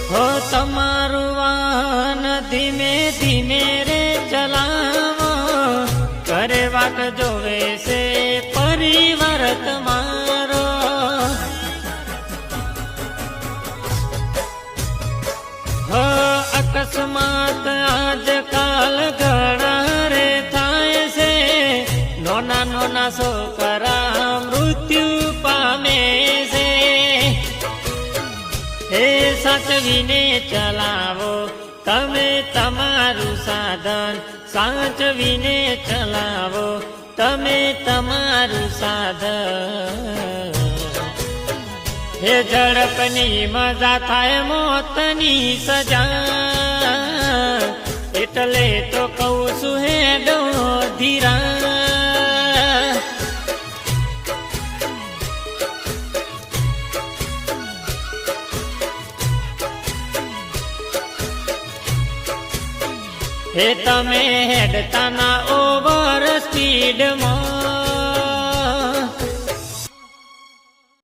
હો તમારું વાહન ધીમે ધીમે રે ચલાવો, ઘરે વાટ જોવે છે પરિવાર તમારો. હો અકસ્માત આજકાલ ઘણા રે થાય છે, નોના નોના છોકરા મૃત્યુ પામે છે. હે સાચવીને ચલાવો તમે તમારું સાધન, સાચવીને ચલાવો તમે તમારું સાધન. હે ઝડપની મજા થાય મોતની સજા, એટલે તો કહું છું હે ડો ધીરા. હે તમે હેડતાના ઓવર સ્પીડમાં